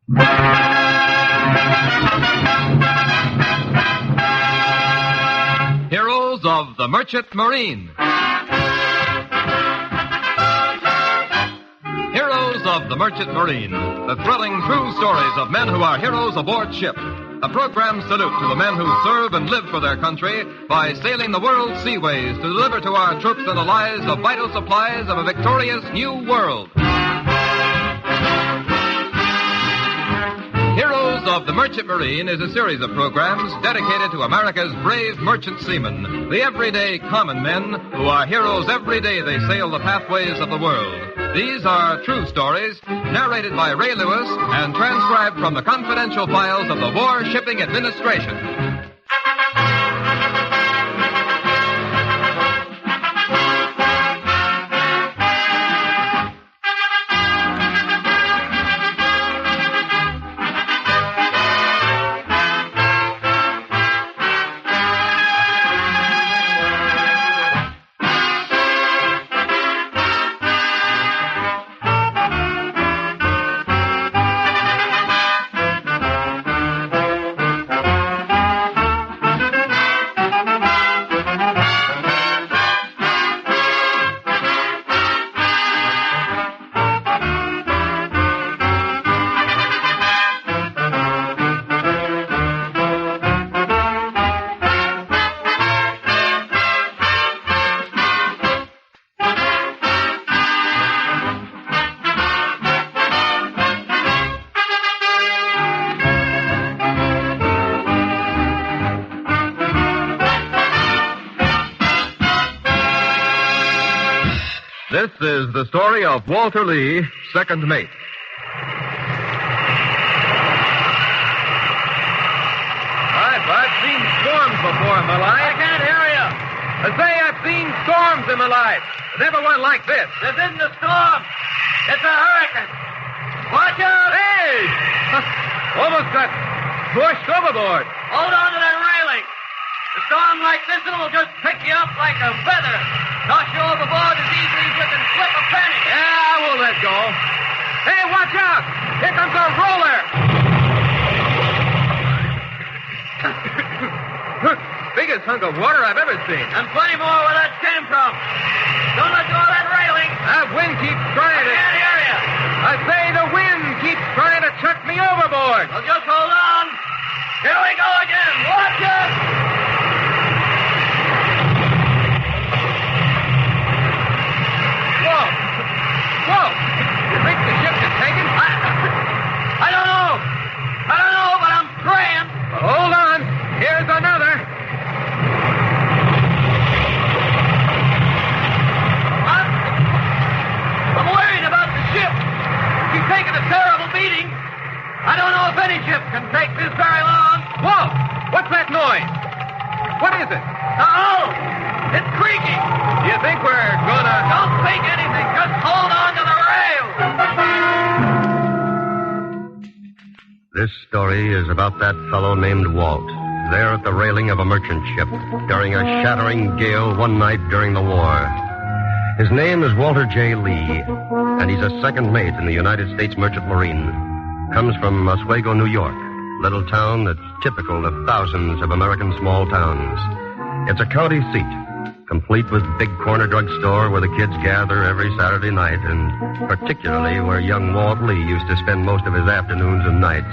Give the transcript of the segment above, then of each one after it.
Heroes of the Merchant Marine. Heroes of the Merchant Marine. The thrilling true stories of men who are heroes aboard ship. A program salute to the men who serve and live for their country by sailing the world's seaways to deliver to our troops and allies the vital supplies of a victorious new world. Heroes of the Merchant Marine is a series of programs dedicated to America's brave merchant seamen, the everyday common men who are heroes every day they sail the pathways of the world. These are true stories, narrated by Ray Lewis and transcribed from the confidential files of the War Shipping Administration. This is the story of Walter Lee, second mate. I've seen storms before in my life. I can't hear you. I say I've seen storms in my life. Never one like this. This isn't a storm. It's a hurricane. Watch out. Hey! Almost got pushed overboard. Hold on to that railing. A storm like this will just pick you up like a feather. Toss you overboard as easily as you can slip a penny. Yeah, I will let go. Hey, watch out! Here comes a roller! Biggest hunk of water I've ever seen. And plenty more where that came from. Don't let go of that railing. That wind keeps trying to... I can't hear you. I say the wind keeps trying to chuck me overboard. Well, just hold on. Here we go again. Watch it. Whoa! You think the ship is taken? I don't know, but I'm praying. Well, hold on. Here's another. I'm worried about the ship. She's taken a terrible beating. I don't know if any ship can take this very long. Whoa! What's that noise? What is it? The hull. It's creaking. Do you think we're gonna... Don't think anything. Just hold on to the rail. This story is about that fellow named Walt, there at the railing of a merchant ship during a shattering gale one night during the war. His name is Walter J. Lee, and he's a second mate in the United States Merchant Marine. Comes from Oswego, New York, little town that's typical of thousands of American small towns. It's a county seat, complete with big corner drugstore where the kids gather every Saturday night, and particularly where young Walt Lee used to spend most of his afternoons and nights,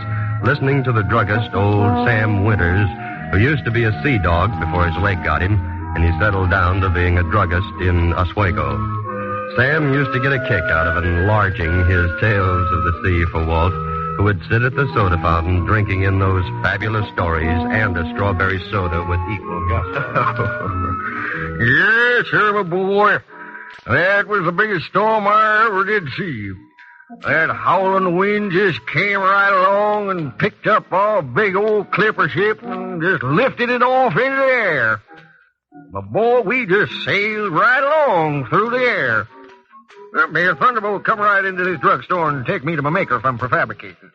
listening to the druggist, old Sam Winters, who used to be a sea dog before his leg got him, and he settled down to being a druggist in Oswego. Sam used to get a kick out of enlarging his tales of the sea for Walt, who would sit at the soda fountain drinking in those fabulous stories and a strawberry soda with equal gusto. Yes, sir, my boy. That was the biggest storm I ever did see. That howling wind just came right along and picked up our big old clipper ship and just lifted it off into the air. My boy, we just sailed right along through the air. May a thunderbolt come right into this drugstore and take me to my maker if I'm prefabricating.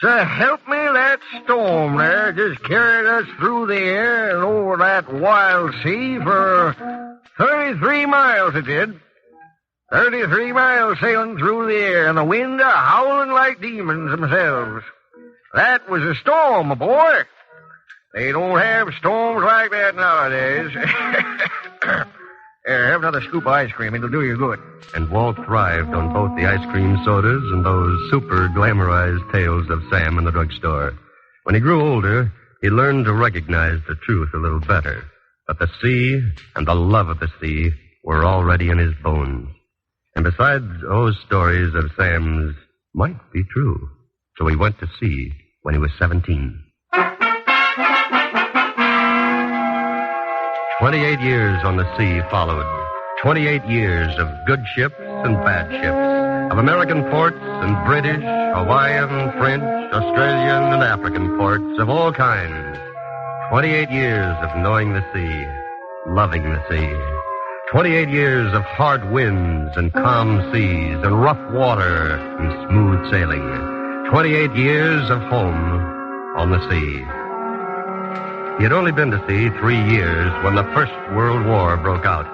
So help me, that storm there just carried us through the air and over that wild sea for 33 miles it did. 33 miles sailing through the air, and the wind howling like demons themselves. That was a storm, my boy. They don't have storms like that nowadays. Here, have another scoop of ice cream. It'll do you good. And Walt thrived on both the ice cream sodas and those super glamorized tales of Sam in the drugstore. When he grew older, he learned to recognize the truth a little better. But the sea and the love of the sea were already in his bones. And besides, those stories of Sam's might be true. So he went to sea when he was 17. 28 years on the sea followed. 28 years of good ships and bad ships. Of American ports and British, Hawaiian, French, Australian, and African ports of all kinds. 28 years of knowing the sea, loving the sea. 28 years of hard winds and calm seas and rough water and smooth sailing. 28 years of home on the sea. He had only been to sea 3 years when the First World War broke out.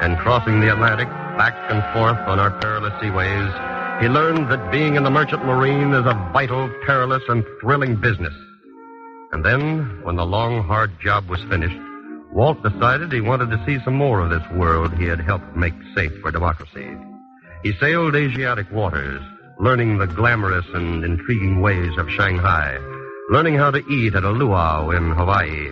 And crossing the Atlantic, back and forth on our perilous seaways, he learned that being in the merchant marine is a vital, perilous, and thrilling business. And then, when the long, hard job was finished, Walt decided he wanted to see some more of this world he had helped make safe for democracy. He sailed Asiatic waters, learning the glamorous and intriguing ways of Shanghai, learning how to eat at a luau in Hawaii,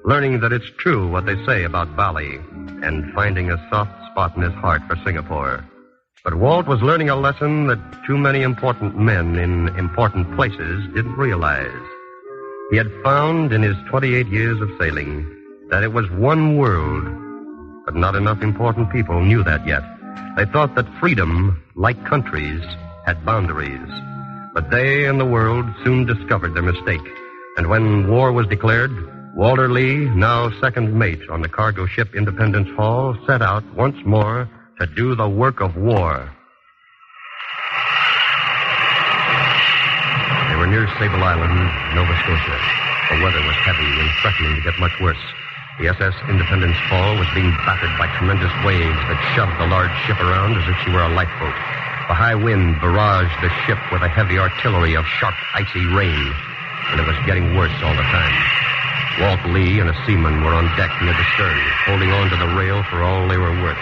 learning that it's true what they say about Bali, and finding a soft spot in his heart for Singapore. But Walt was learning a lesson that too many important men in important places didn't realize. He had found in his 28 years of sailing that it was one world, but not enough important people knew that yet. They thought that freedom, like countries, had boundaries. But they and the world soon discovered their mistake. And when war was declared, Walter Lee, now second mate on the cargo ship Independence Hall, set out once more to do the work of war. They were near Sable Island, Nova Scotia. The weather was heavy and threatening to get much worse. The SS Independence Hall was being battered by tremendous waves that shoved the large ship around as if she were a lifeboat. The high wind barraged the ship with a heavy artillery of sharp, icy rain, and it was getting worse all the time. Walt Lee and a seaman were on deck near the stern, holding on to the rail for all they were worth.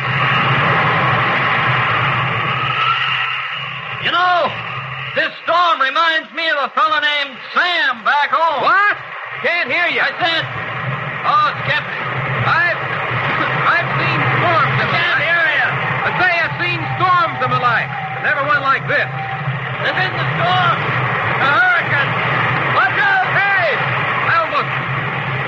You know, this storm reminds me of a fellow named Sam back home. What? Can't hear you. I said, oh, Captain, I've seen storms in my can't life. hear you. I say I've seen storms in my life. Never one like this. This isn't a storm. A hurricane. Watch out. Hey! I almost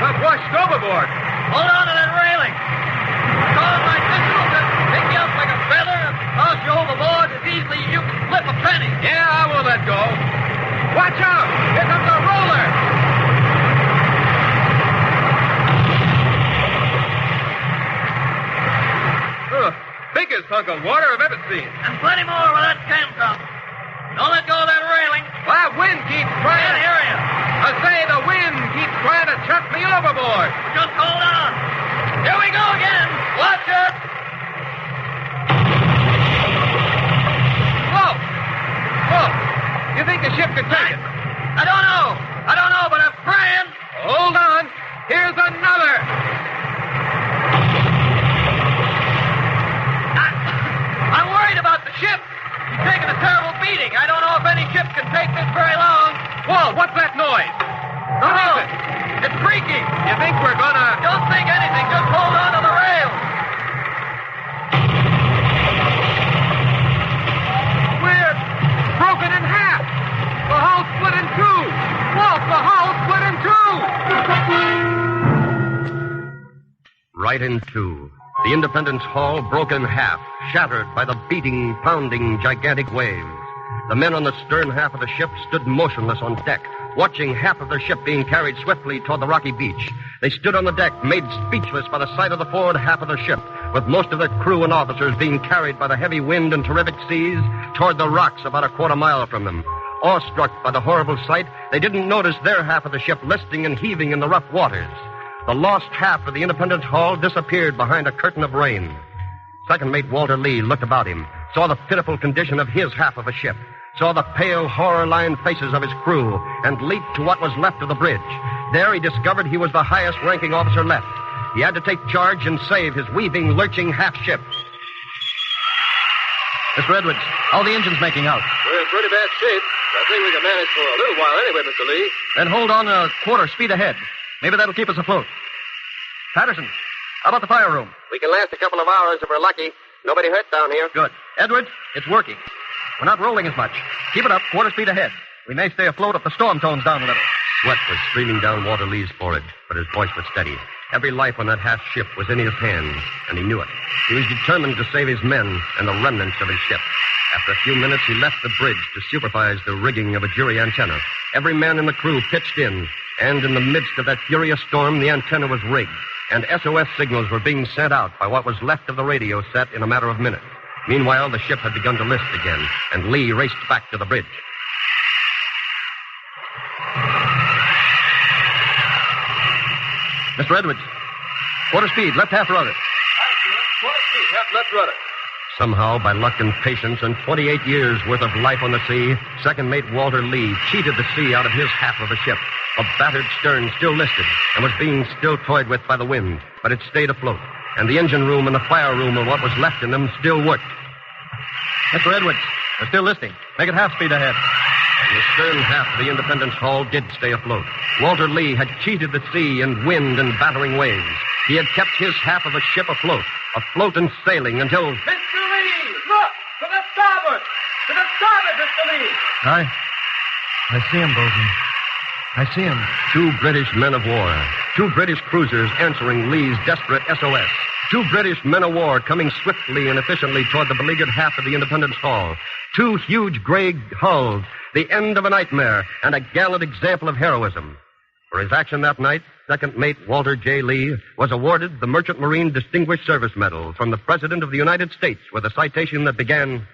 got washed overboard. Hold on to that railing. A storm like this will just pick you up like a feather and toss you overboard as easily as you can flip a penny. Yeah, I won't let go. Watch out! Here comes a roller! Biggest hunk of water I've ever seen. And plenty more where that came from. Don't let go of that railing. That wind keeps trying Can't to... hear you. I say the wind keeps trying to chuck me overboard. Just hold on. Here we go again. Watch it. Whoa! Whoa! You think the ship could take it? I don't know, but I'm praying. Hold on. Here's another. I'm worried about the ship. She's taking a terrible beating. I don't know if any ship can take this very long. Whoa, what's that noise? What is it? It's creaking. You think we're gonna... Don't think anything. Just hold on to the rail. We're broken in half. The hull split in two. Walt, the hull split in two. Right in two. The Independence Hall broke in half, shattered by the beating, pounding, gigantic waves. The men on the stern half of the ship stood motionless on deck, watching half of their ship being carried swiftly toward the rocky beach. They stood on the deck, made speechless by the sight of the forward half of their ship, with most of their crew and officers being carried by the heavy wind and terrific seas toward the rocks about a quarter mile from them. Awestruck by the horrible sight, they didn't notice their half of the ship listing and heaving in the rough waters. The lost half of the Independence Hall disappeared behind a curtain of rain. Second Mate Walter Lee looked about him, saw the pitiful condition of his half of a ship, saw the pale, horror-lined faces of his crew, and leaped to what was left of the bridge. There he discovered he was the highest-ranking officer left. He had to take charge and save his weaving, lurching half-ship. Mr. Edwards, how are the engines making out? We're in pretty bad shape. I think we can manage for a little while anyway, Mr. Lee. Then hold on a quarter speed ahead. Maybe that'll keep us afloat. Patterson, how about the fire room? We can last a couple of hours if we're lucky. Nobody hurt down here. Good. Edwards, it's working. We're not rolling as much. Keep it up, quarter speed ahead. We may stay afloat if the storm tones down a little. Sweat was streaming down Walter Lee's forehead, but his voice was steady. Every life on that half-ship was in his hands, and he knew it. He was determined to save his men and the remnants of his ship. After a few minutes, he left the bridge to supervise the rigging of a jury antenna. Every man in the crew pitched in, and in the midst of that furious storm, the antenna was rigged, and SOS signals were being sent out by what was left of the radio set in a matter of minutes. Meanwhile, the ship had begun to list again, and Lee raced back to the bridge. Mr. Edwards, quarter speed, left half rudder. Quarter speed, half left rudder. Somehow, by luck and patience and 28 years' worth of life on the sea, second mate Walter Lee cheated the sea out of his half of a ship. A battered stern still listed and was being still toyed with by the wind, but it stayed afloat. And the engine room and the fire room and what was left in them still worked. Mr. Edwards, they're still listing. Make it half speed ahead. And the stern half of the Independence Hall did stay afloat. Walter Lee had cheated the sea and wind and battering waves. He had kept his half of a ship afloat and sailing until... Mr. Lee, look! To the starboard! To the starboard, Mr. Lee! I see him, Bosun. I see him. 2 British men of war. 2 British cruisers answering Lee's desperate SOS. 2 British men of war coming swiftly and efficiently toward the beleaguered half of the Independence Hall. 2 huge gray hulls, the end of a nightmare, and a gallant example of heroism. For his action that night, second mate Walter J. Lee was awarded the Merchant Marine Distinguished Service Medal from the President of the United States with a citation that began...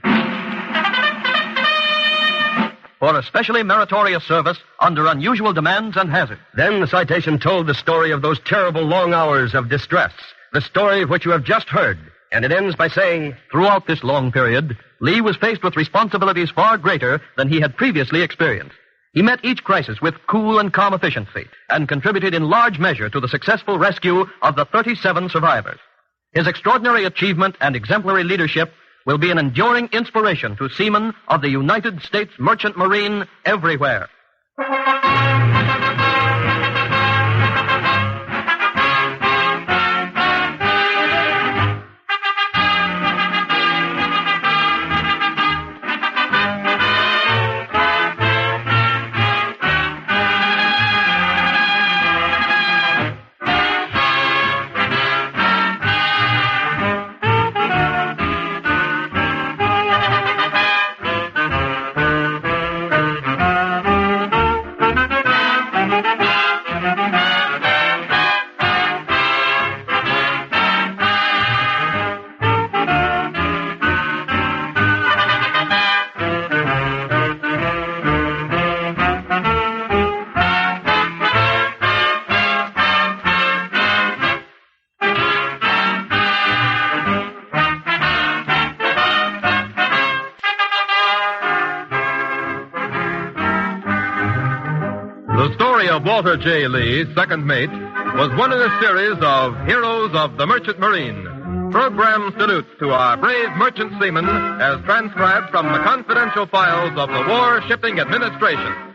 For especially meritorious service under unusual demands and hazards. Then the citation told the story of those terrible long hours of distress, the story of which you have just heard. And it ends by saying, throughout this long period, Lee was faced with responsibilities far greater than he had previously experienced. He met each crisis with cool and calm efficiency and contributed in large measure to the successful rescue of the 37 survivors. His extraordinary achievement and exemplary leadership will be an enduring inspiration to seamen of the United States Merchant Marine everywhere. The story of Walter J. Lee, second mate, was one in a series of Heroes of the Merchant Marine. Program salutes to our brave merchant seamen as transcribed from the confidential files of the War Shipping Administration.